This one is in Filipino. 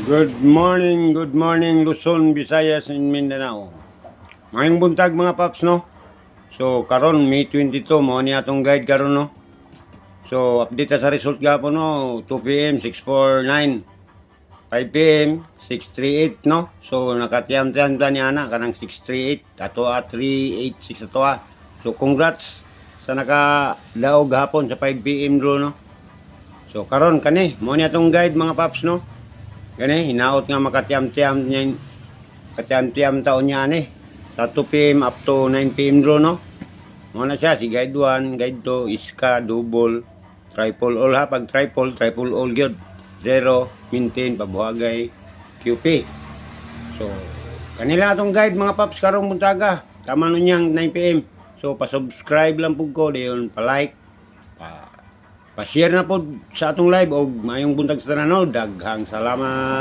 Good morning Luzon, Visayas, and Mindanao. Mayong buntag mga paps no. So karon May 22 mo ni atong guide karon no. So update sa result gapon no, 2 PM 649, 5 PM 638 no. So nakatiyam-tiyam ta ni ana kanang 638 ato 386 ato. So congrats sa nakadaog hapon sa 5 PM ro no. So karon kani mo ni atong guide mga paps no. Gani, hinaot nga makatiyam-tiyam niya, katiyam-tiyam taon niya ni. Sa 2 PM up to 9 PM ro, no? Muna siya, si guide 1, guide 2, iska, double, triple all ha. Pag triple all gyud. 0, maintain, pabuhagay, QP. So, kanila atong guide mga paps karong buntaga. Tama nun niyang 9 PM. So, pa-subscribe lang po ko, dayon pa-like, pa-share na po sa atong live o mayong buntag sa tananaw. Daghang salamat.